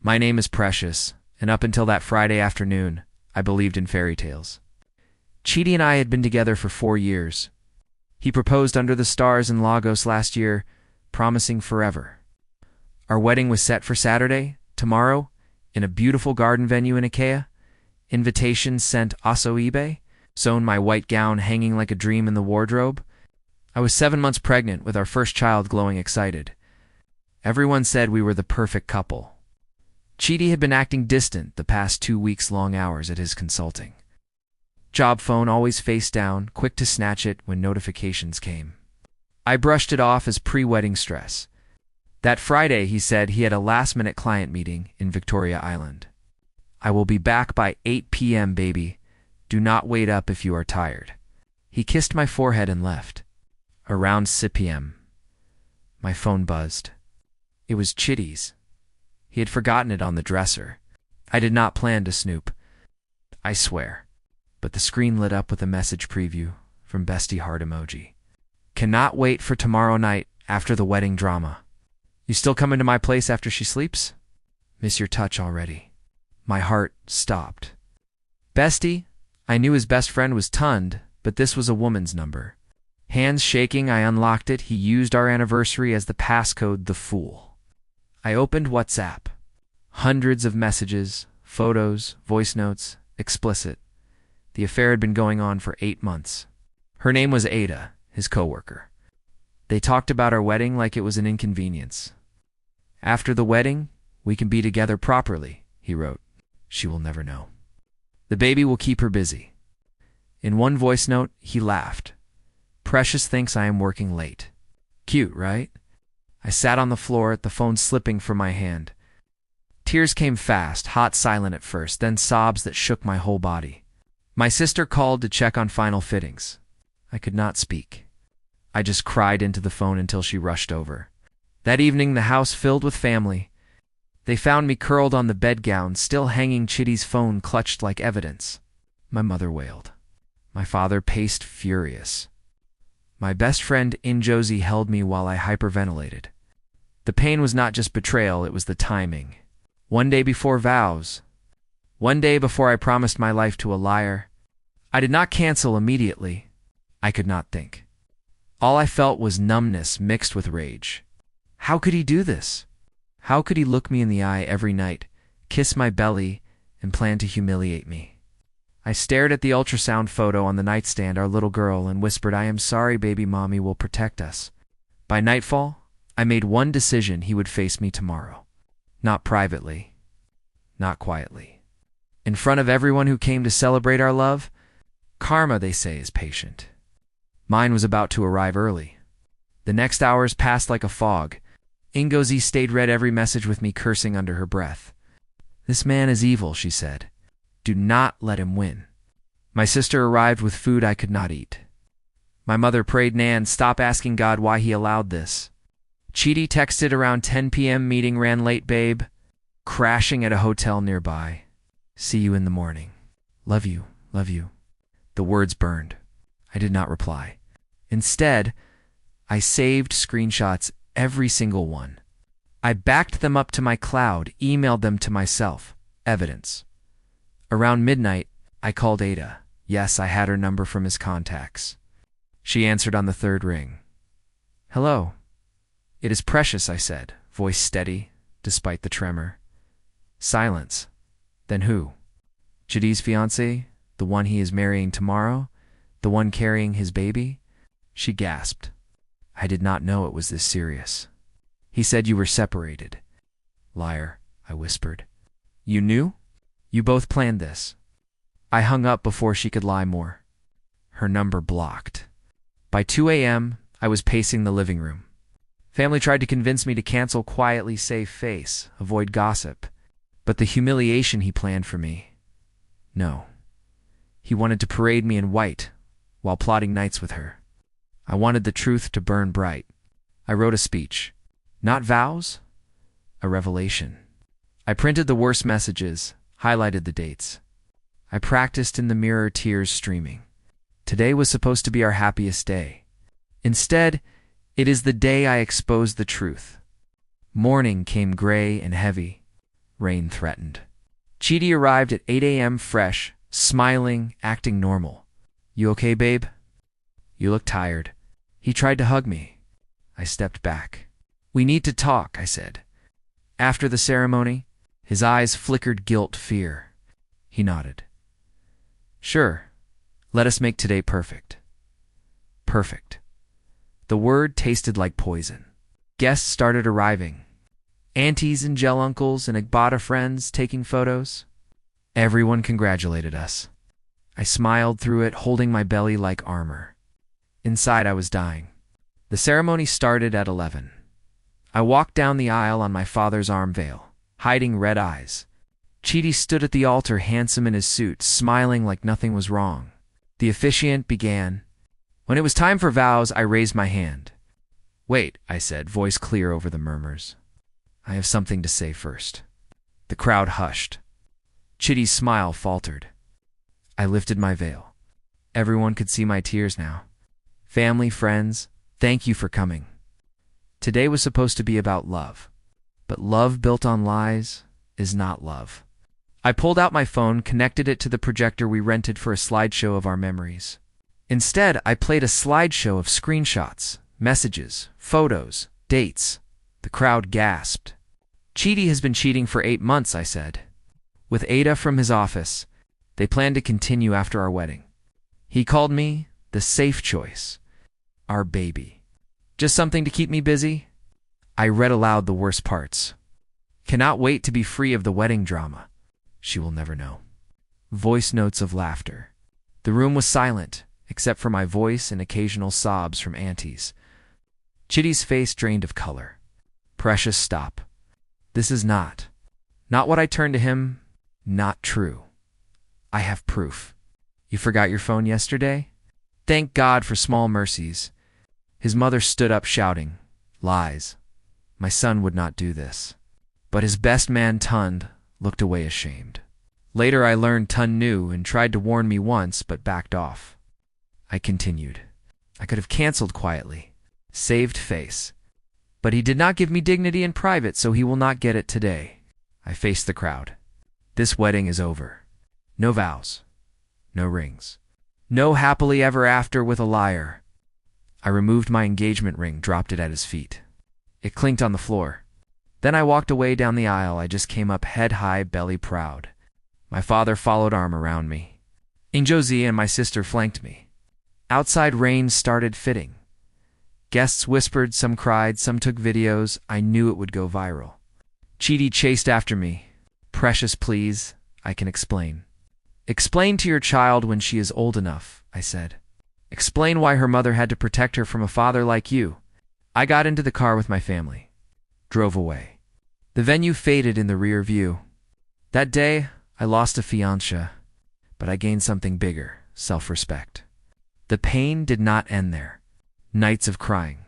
My name is Precious, and up until that Friday afternoon, I believed in fairy tales. Chidi and I had been together for 4 years. He proposed under the stars in Lagos last year, promising forever. Our wedding was set for Saturday, tomorrow, in a beautiful garden venue in Ikea. Invitations sent Aso-Ibe, sewn my white gown hanging like a dream in the wardrobe. I was 7 months pregnant with our first child, glowing excited. Everyone said we were the perfect couple. Chidi had been acting distant the past 2 weeks-long hours at his consulting. Job phone always face down, quick to snatch it when notifications came. I brushed it off as pre-wedding stress. That Friday, he said he had a last-minute client meeting in Victoria Island. I will be back by 8 p.m., baby. Do not wait up if you are tired. He kissed my forehead and left. Around 6 p.m., my phone buzzed. It was Chidi's. He had forgotten it on the dresser. I did not plan to snoop, I swear. But the screen lit up with a message preview from Bestie Heart emoji. Cannot wait for tomorrow night after the wedding drama. You still coming to my place after she sleeps? Miss your touch already. My heart stopped. Bestie? I knew his best friend was Tund, but this was a woman's number. Hands shaking, I unlocked it. He used our anniversary as the passcode, the fool. I opened WhatsApp. Hundreds of messages, photos, voice notes, explicit. The affair had been going on for 8 months. Her name was Ada, his coworker. They talked about our wedding like it was an inconvenience. After the wedding, we can be together properly, he wrote. She will never know. The baby will keep her busy. In one voice note, he laughed. Precious thinks I am working late. Cute, right? I sat on the floor, the phone slipping from my hand. Tears came fast, hot, silent at first, then sobs that shook my whole body. My sister called to check on final fittings. I could not speak. I just cried into the phone until she rushed over. That evening, the house filled with family. They found me curled on the bedgown, still hanging. Chidi's phone clutched like evidence. My mother wailed. My father paced furious. My best friend Injosi held me while I hyperventilated. The pain was not just betrayal, it was the timing. One day before vows. One day before I promised my life to a liar. I did not cancel immediately. I could not think. All I felt was numbness mixed with rage. How could he do this? How could he look me in the eye every night, kiss my belly, and plan to humiliate me? I stared at the ultrasound photo on the nightstand, our little girl, and whispered, I am sorry, baby, mommy will protect us. By nightfall, I made one decision: he would face me tomorrow. Not privately, not quietly. In front of everyone who came to celebrate our love. Karma, they say, is patient. Mine was about to arrive early. The next hours passed like a fog. Ngozi stayed, read every message with me, cursing under her breath. This man is evil, she said. Do not let him win. My sister arrived with food I could not eat. My mother prayed, Nan, stop asking God why he allowed this. Chidi texted around 10 p.m. Meeting ran late, babe. Crashing at a hotel nearby. See you in the morning. Love you, love you. The words burned. I did not reply. Instead, I saved screenshots, every single one. I backed them up to my cloud, emailed them to myself. Evidence. Around midnight, I called Ada. Yes, I had her number from his contacts. She answered on the 3rd ring. Hello. It is Precious, I said, voice steady, despite the tremor. Silence. Then who? Chidi's fiancé? The one he is marrying tomorrow? The one carrying his baby? She gasped. I did not know it was this serious. He said you were separated. Liar, I whispered. You knew? You both planned this. I hung up before she could lie more. Her number blocked. By 2 a.m., I was pacing the living room. Family tried to convince me to cancel quietly, save face, avoid gossip. But the humiliation he planned for me. No. He wanted to parade me in white while plotting nights with her. I wanted the truth to burn bright. I wrote a speech. Not vows, a revelation. I printed the worst messages, highlighted the dates. I practiced in the mirror, tears streaming. Today was supposed to be our happiest day. Instead, it is the day I exposed the truth. Morning came gray and heavy. rain threatened. Chidi arrived at 8 a.m. fresh, smiling, acting normal. "You okay, babe? You look tired." He tried to hug me. I stepped back. "We need to talk," I said. "After the ceremony?" His eyes flickered guilt, fear. He nodded. "Sure. Let us make today perfect." Perfect. The word tasted like poison. Guests started arriving. Aunties and gel uncles and Igbata friends taking photos. Everyone congratulated us. I smiled through it, holding my belly like armor. Inside, I was dying. The ceremony started at 11. I walked down the aisle on my father's arm veil, hiding red eyes. Chidi stood at the altar, handsome in his suit, smiling like nothing was wrong. The officiant began. When it was time for vows, I raised my hand. "Wait," I said, voice clear over the murmurs. "I have something to say first." The crowd hushed. Chidi's smile faltered. I lifted my veil. Everyone could see my tears now. "Family, friends, thank you for coming." Today was supposed to be about love. But love built on lies is not love. I pulled out my phone, connected it to the projector we rented for a slideshow of our memories. Instead, I played a slideshow of screenshots, messages, photos, dates. The crowd gasped. "Chidi has been cheating for 8 months," I said. "With Ada from his office. They plan to continue after our wedding. He called me the safe choice. Our baby. Just something to keep me busy." I read aloud the worst parts. "Cannot wait to be free of the wedding drama. She will never know." Voice notes of laughter. The room was silent, except for my voice and occasional sobs from aunties. Chidi's face drained of color. "Precious, stop. This is not what I turned to him, not true. I have proof." "You forgot your phone yesterday?" Thank God for small mercies. His mother stood up shouting, "Lies. My son would not do this." But his best man, Tund, looked away ashamed. Later I learned Tund knew and tried to warn me once, but backed off. I continued. I could have canceled quietly. Saved face. But he did not give me dignity in private, so he will not get it today. I faced the crowd. This wedding is over. No vows. No rings. No happily ever after with a liar. I removed my engagement ring, dropped it at his feet. It clinked on the floor. Then I walked away down the aisle. I just came up head high, belly proud. My father followed, arm around me. Josie and my sister flanked me. Outside, rain started fitting. Guests whispered, some cried, some took videos. I knew it would go viral. Chidi chased after me. "Precious, please, I can explain." "Explain to your child when she is old enough," I said. "Explain why her mother had to protect her from a father like you." I got into the car with my family. Drove away. The venue faded in the rear view. That day, I lost a fiancé, but I gained something bigger, self-respect. The pain did not end there. Nights of crying.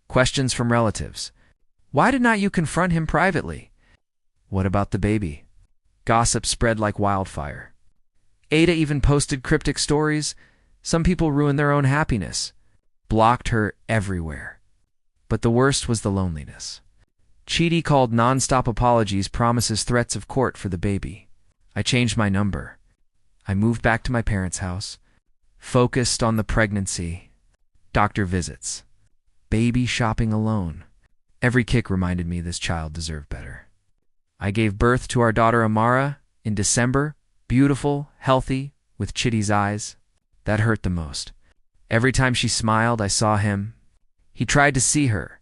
Questions from relatives. "Why did not you confront him privately?" "What about the baby?" Gossip spread like wildfire. Ada even posted cryptic stories. Some people ruined their own happiness. Blocked her everywhere. But the worst was the loneliness. Chidi called non-stop apologies, promises, threats of court for the baby. I changed my number. I moved back to my parents' house. Focused on the pregnancy. Doctor visits. Baby shopping alone. Every kick reminded me this child deserved better. I gave birth to our daughter Amara in December. Beautiful, healthy, with Chidi's eyes. That hurt the most. Every time she smiled, I saw him. He tried to see her.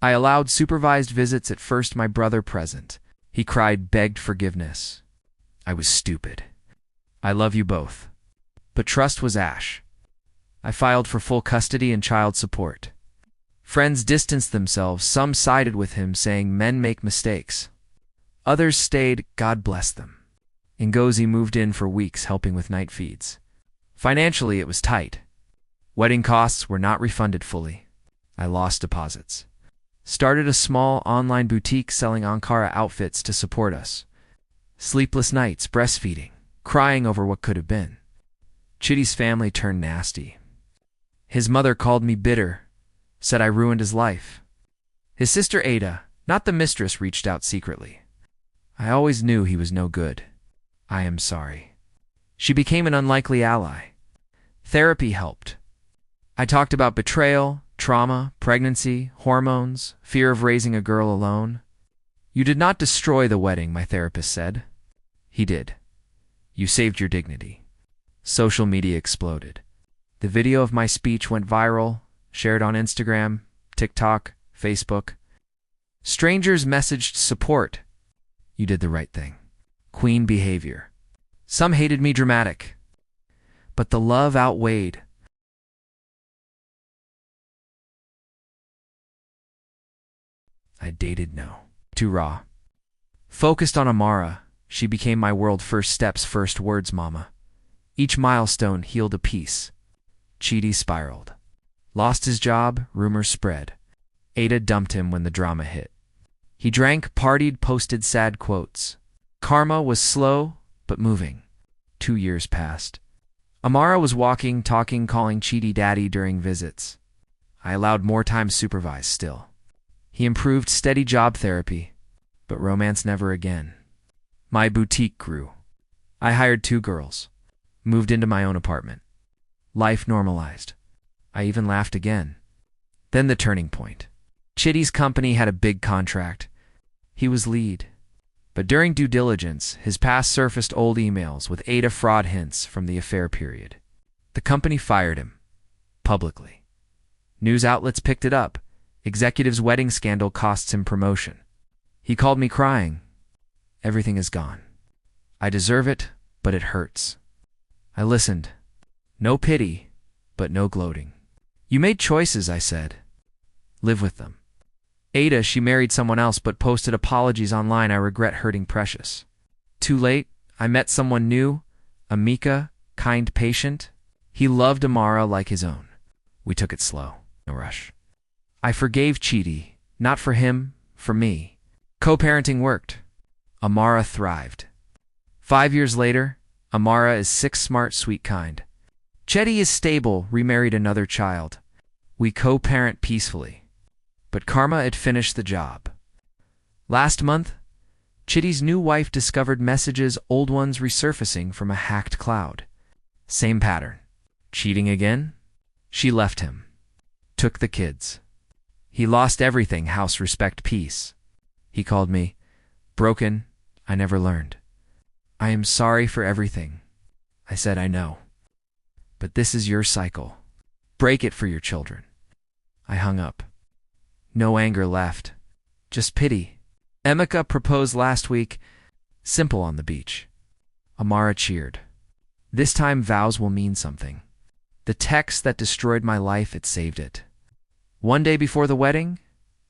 I allowed supervised visits, at first my brother present. He cried, begged forgiveness. I was stupid. "I love you both." But trust was ash. I filed for full custody and child support. Friends distanced themselves. Some sided with him, saying men make mistakes. Others stayed, God bless them. Ngozi moved in for weeks, helping with night feeds. Financially, it was tight. Wedding costs were not refunded fully. I lost deposits. Started a small online boutique selling Ankara outfits to support us. Sleepless nights, breastfeeding, crying over what could have been. Chidi's family turned nasty. His mother called me bitter, said I ruined his life. His sister Ada, not the mistress, reached out secretly. I always knew he was no good. I am sorry. She became an unlikely ally. Therapy helped. I talked about betrayal, trauma, pregnancy, hormones, fear of raising a girl alone. You did not destroy the wedding, my therapist said. He did. You saved your dignity. Social media exploded. The video of my speech went viral, shared on Instagram, TikTok, Facebook. Strangers messaged support. You did the right thing. Queen behavior. Some hated me dramatic. But the love outweighed. I dated no. Too raw. Focused on Amara, she became my world first steps, first words, mama. Each milestone healed a piece. Chidi spiraled. Lost his job, rumors spread. Ada dumped him when the drama hit. He drank, partied, posted sad quotes. Karma was slow, but moving. 2 years passed. Amara was walking, talking, calling Chidi daddy during visits. I allowed more time supervised still. He improved, steady job therapy, but romance never again. My boutique grew. I hired 2 girls, moved into my own apartment. Life normalized. I even laughed again. Then the turning point. Chidi's company had a big contract. He was lead. But during due diligence, his past surfaced old emails with Ada fraud hints from the affair period. The company fired him. Publicly. News outlets picked it up. Executive's wedding scandal costs him promotion. He called me crying. Everything is gone. I deserve it, but it hurts. I listened. No pity, but no gloating. You made choices, I said. Live with them. Ada, she married someone else but posted apologies online. I regret hurting Precious. Too late, I met someone new, Amika, kind, patient. He loved Amara like his own. We took it slow, no rush. I forgave Chidi, not for him, for me. Co-parenting worked. Amara thrived. 5 years later, Amara is 6, smart, sweet, kind. Chedi is stable, remarried another child. We co-parent peacefully. But karma had finished the job. Last month, Chidi's new wife discovered messages, old ones resurfacing from a hacked cloud. Same pattern. Cheating again? She left him. Took the kids. He lost everything, house, respect, peace. He called me. Broken, I never learned. I am sorry for everything. I said, I know. But this is your cycle. Break it for your children. I hung up. No anger left. Just pity. Emeka proposed last week. Simple on the beach. Amara cheered. This time vows will mean something. The text that destroyed my life, it saved it. One day before the wedding,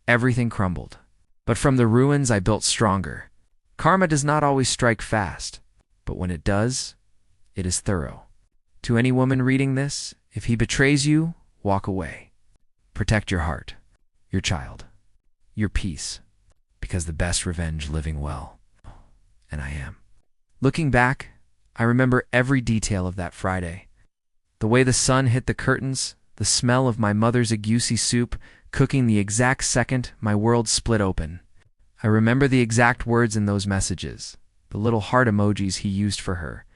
everything crumbled. But from the ruins I built stronger. Karma does not always strike fast, but when it does, it is thorough. To any woman reading this, if he betrays you, walk away. Protect your heart, your child, your peace, because the best revenge living well. And I am. Looking back, I remember every detail of that Friday. The way the sun hit the curtains, the smell of my mother's agusi soup, cooking the exact second my world split open. I remember the exact words in those messages, the little heart emojis he used for her,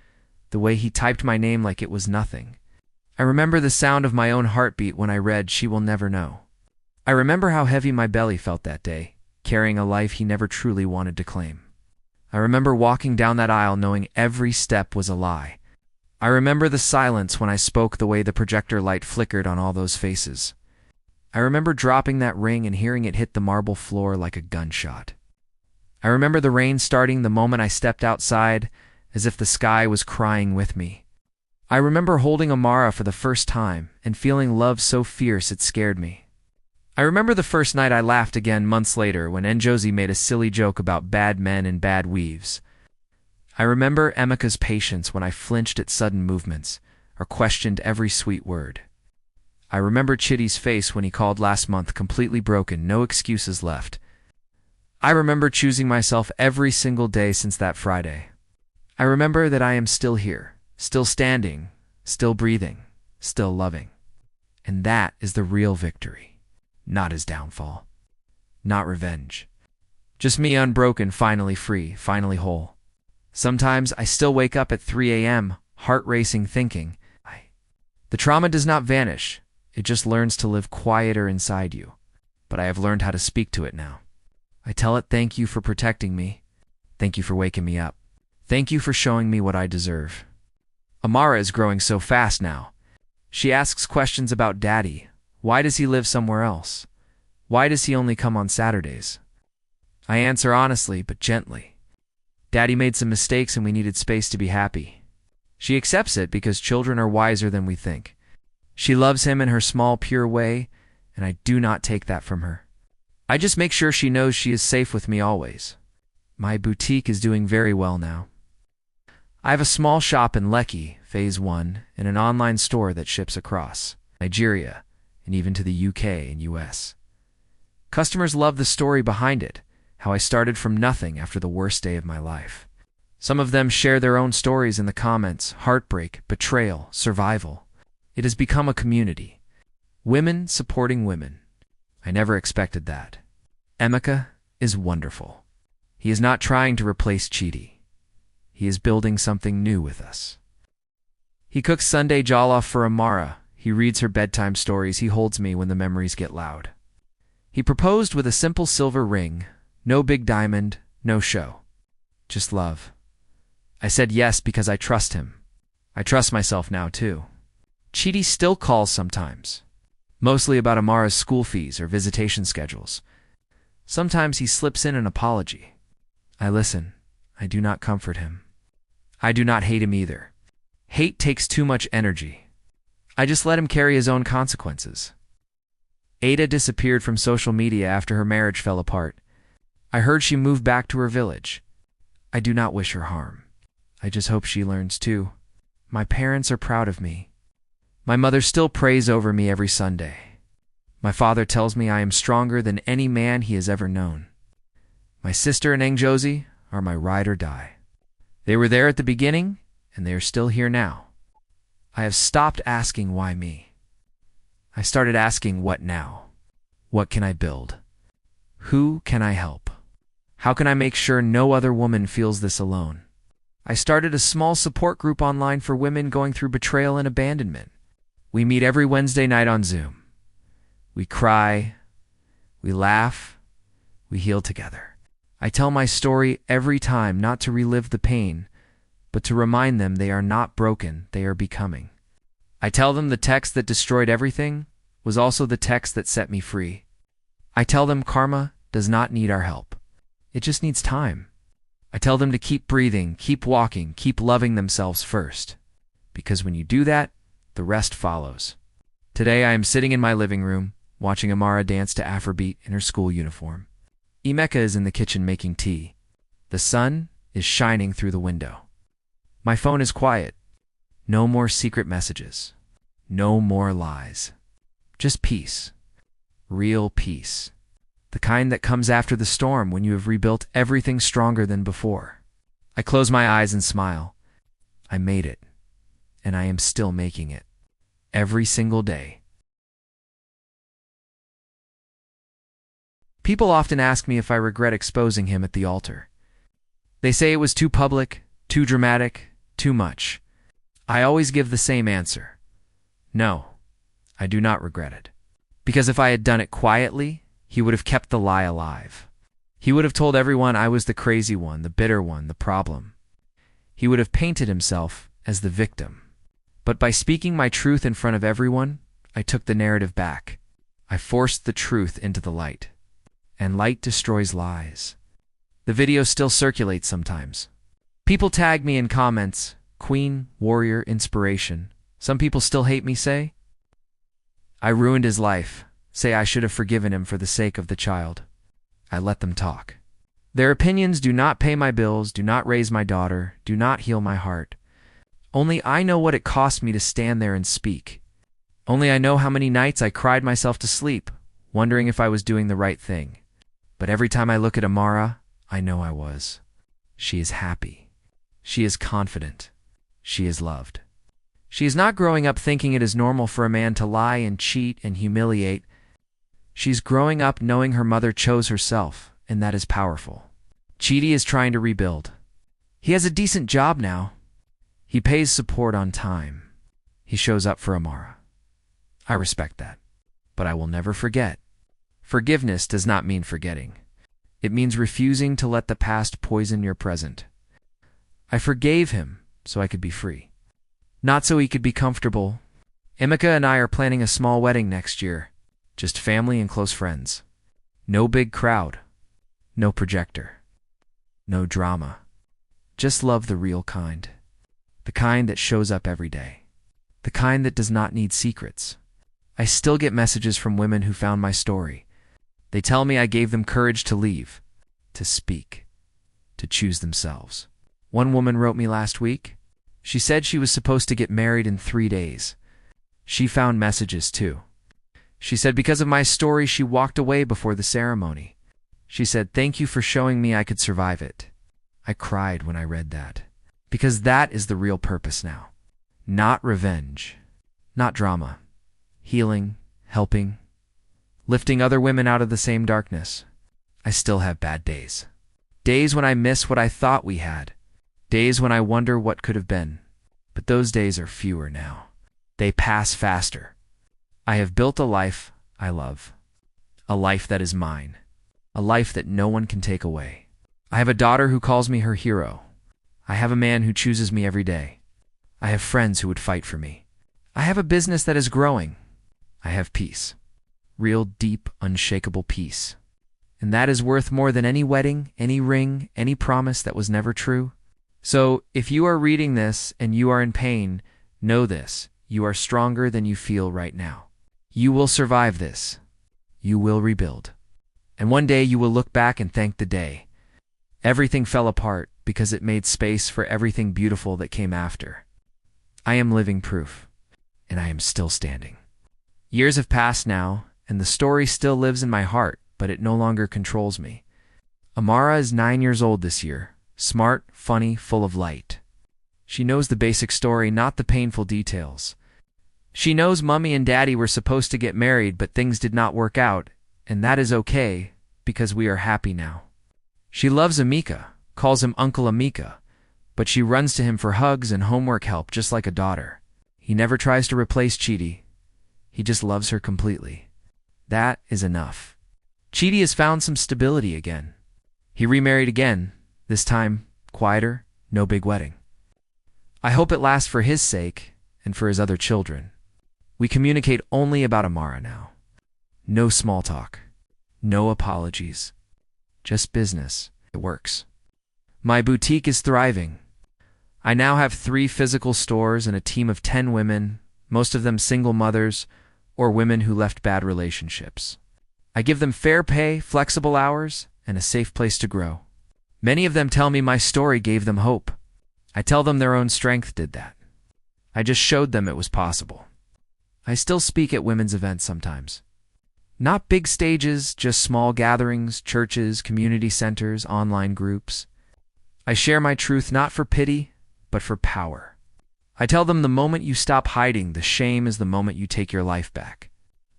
the way he typed my name like it was nothing. I remember the sound of my own heartbeat when I read, "She will never know." I remember how heavy my belly felt that day, carrying a life he never truly wanted to claim. I remember walking down that aisle knowing every step was a lie. I remember the silence when I spoke, the way the projector light flickered on all those faces. I remember dropping that ring and hearing it hit the marble floor like a gunshot. I remember the rain starting the moment I stepped outside, as if the sky was crying with me. I remember holding Amara for the first time and feeling love so fierce it scared me. I remember the first night I laughed again months later when Njosi made a silly joke about bad men and bad weaves. I remember Emeka's patience when I flinched at sudden movements or questioned every sweet word. I remember Chidi's face when he called last month, completely broken, no excuses left. I remember choosing myself every single day since that Friday. I remember that I am still here, still standing, still breathing, still loving. And that is the real victory, not his downfall, not revenge, Just me unbroken, finally free, finally whole. Sometimes I still wake up at 3 a.m., heart racing, thinking, the trauma does not vanish, it just learns to live quieter inside you. But I have learned how to speak to it now. I tell it, thank you for protecting me. Thank you for waking me up. Thank you for showing me what I deserve. Amara is growing so fast now. She asks questions about Daddy. Why does he live somewhere else? Why does he only come on Saturdays? I answer honestly but gently. Daddy made some mistakes and we needed space to be happy. She accepts it because children are wiser than we think. She loves him in her small, pure way, and I do not take that from her. I just make sure she knows she is safe with me always. My boutique is doing very well now. I have a small shop in Lekki, Phase 1, and an online store that ships across Nigeria and even to the UK and US. Customers love the story behind it, how I started from nothing after the worst day of my life. Some of them share their own stories in the comments: heartbreak, betrayal, survival. It has become a community. Women supporting women. I never expected that. Emeka is wonderful. He is not trying to replace Chidi. He is building something new with us. He cooks Sunday jollof for Amara. He reads her bedtime stories. He holds me when the memories get loud. He proposed with a simple silver ring. No big diamond, no show. Just love. I said yes because I trust him. I trust myself now too. Chidi still calls sometimes, mostly about Amara's school fees or visitation schedules. Sometimes he slips in an apology. I listen. I do not comfort him. I do not hate him either. Hate takes too much energy. I just let him carry his own consequences. Ada disappeared from social media after her marriage fell apart. I heard she moved back to her village. I do not wish her harm. I just hope she learns too. My parents are proud of me. My mother still prays over me every Sunday. My father tells me I am stronger than any man he has ever known. My sister and Josie are my ride or die. They were there at the beginning, and they are still here now. I have stopped asking why me. I started asking what now? What can I build? Who can I help? How can I make sure no other woman feels this alone? I started a small support group online for women going through betrayal and abandonment. We meet every Wednesday night on Zoom. We cry, we laugh, we heal together. I tell my story every time, not to relive the pain, but to remind them they are not broken, they are becoming. I tell them the text that destroyed everything was also the text that set me free. I tell them karma does not need our help. It just needs time. I tell them to keep breathing, keep walking, keep loving themselves first. Because when you do that, the rest follows. Today I am sitting in my living room, watching Amara dance to Afrobeat in her school uniform. Emeka is in the kitchen making tea. The sun is shining through the window. My phone is quiet. No more secret messages. No more lies. Just peace. Real peace. The kind that comes after the storm when you have rebuilt everything stronger than before. I close my eyes and smile. I made it, and I am still making it. Every single day. People often ask me if I regret exposing him at the altar. They say it was too public, too dramatic, too much. I always give the same answer. No, I do not regret it. Because if I had done it quietly, he would have kept the lie alive. He would have told everyone I was the crazy one, the bitter one, the problem. He would have painted himself as the victim. But by speaking my truth in front of everyone, I took the narrative back. I forced the truth into the light. And light destroys lies. The video still circulates sometimes. People tag me in comments, queen, warrior, inspiration. Some people still hate me, say I ruined his life. Say I should have forgiven him for the sake of the child. I let them talk. Their opinions do not pay my bills, do not raise my daughter, do not heal my heart. Only I know what it cost me to stand there and speak. Only I know how many nights I cried myself to sleep, wondering if I was doing the right thing. But every time I look at Amara, I know I was. She is happy. She is confident. She is loved. She is not growing up thinking it is normal for a man to lie and cheat and humiliate. She's growing up knowing her mother chose herself, and that is powerful. Chidi is trying to rebuild. He has a decent job now. He pays support on time. He shows up for Amara. I respect that, but I will never forget. Forgiveness does not mean forgetting. It means refusing to let the past poison your present. I forgave him so I could be free, not so he could be comfortable. Emeka and I are planning a small wedding next year, just family and close friends. No big crowd, no projector, no drama. Just love, the real kind. The kind that shows up every day. The kind that does not need secrets. I still get messages from women who found my story. They tell me I gave them courage to leave, to speak, to choose themselves. One woman wrote me last week. She said she was supposed to get married in 3 days. She found messages too. She said because of my story she walked away before the ceremony. She said, "Thank you for showing me I could survive it." I cried when I read that. Because that is the real purpose now. Not revenge. Not drama. Healing. Helping. Lifting other women out of the same darkness. I still have bad days. Days when I miss what I thought we had. Days when I wonder what could have been. But those days are fewer now. They pass faster. I have built a life I love. A life that is mine. A life that no one can take away. I have a daughter who calls me her hero. I have a man who chooses me every day. I have friends who would fight for me. I have a business that is growing. I have peace. Real, deep, unshakable peace. And that is worth more than any wedding, any ring, any promise that was never true. So, if you are reading this and you are in pain, know this: you are stronger than you feel right now. You will survive this. You will rebuild. And one day you will look back and thank the day. Everything fell apart because it made space for everything beautiful that came after. I am living proof, and I am still standing. Years have passed now, and the story still lives in my heart, but it no longer controls me. Amara is 9 years old this year, smart, funny, full of light. She knows the basic story, not the painful details. She knows Mommy and Daddy were supposed to get married, but things did not work out, and that is okay, because we are happy now. She loves Amika, calls him Uncle Amika, but she runs to him for hugs and homework help just like a daughter. He never tries to replace Chidi. He just loves her completely. That is enough. Chidi has found some stability again. He remarried again, this time quieter, no big wedding. I hope it lasts for his sake and for his other children. We communicate only about Amara now. No small talk. No apologies. Just business. It works. My boutique is thriving. I now have 3 physical stores and a team of 10 women, most of them single mothers or women who left bad relationships. I give them fair pay, flexible hours, and a safe place to grow. Many of them tell me my story gave them hope. I tell them their own strength did that. I just showed them it was possible. I still speak at women's events sometimes. Not big stages, just small gatherings, churches, community centers, online groups. I share my truth not for pity, but for power. I tell them the moment you stop hiding, the shame is the moment you take your life back.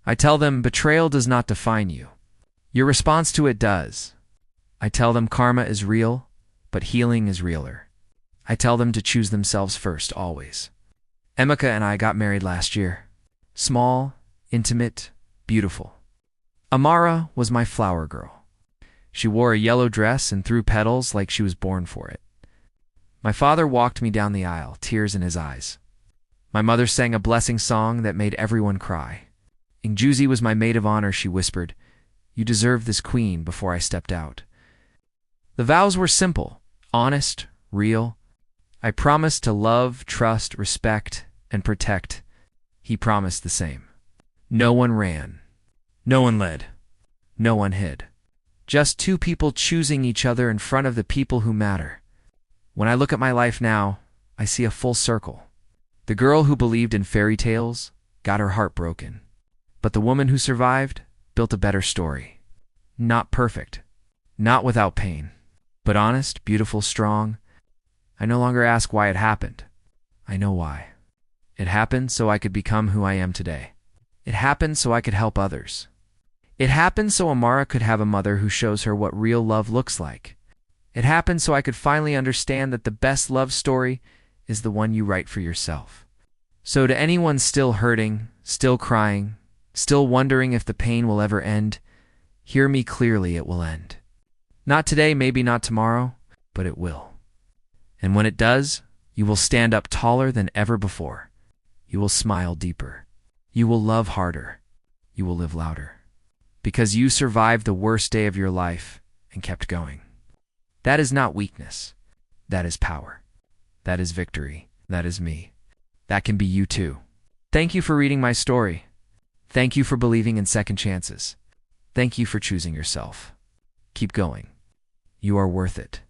I tell them betrayal does not define you. Your response to it does. I tell them karma is real, but healing is realer. I tell them to choose themselves first, always. Emeka and I got married last year. Small, intimate, beautiful. Amara was my flower girl. She wore a yellow dress and threw petals like she was born for it. My father walked me down the aisle, tears in his eyes. My mother sang a blessing song that made everyone cry. Njuzi was my maid of honor. She whispered, "You deserve this queen," before I stepped out. The vows were simple, honest, real. I promised to love, trust, respect, and protect. He promised the same. No one ran. No one led. No one hid. Just 2 people choosing each other in front of the people who matter. When I look at my life now, I see a full circle. The girl who believed in fairy tales got her heart broken. But the woman who survived built a better story. Not perfect. Not without pain. But honest, beautiful, strong. I no longer ask why it happened. I know why. It happened so I could become who I am today. It happened so I could help others. It happened so Amara could have a mother who shows her what real love looks like. It happened so I could finally understand that the best love story is the one you write for yourself. So to anyone still hurting, still crying, still wondering if the pain will ever end, hear me clearly, it will end. Not today, maybe not tomorrow, but it will. And when it does, you will stand up taller than ever before. You will smile deeper. You will love harder. You will live louder. Because you survived the worst day of your life and kept going. That is not weakness. That is power. That is victory. That is me. That can be you too. Thank you for reading my story. Thank you for believing in second chances. Thank you for choosing yourself. Keep going. You are worth it.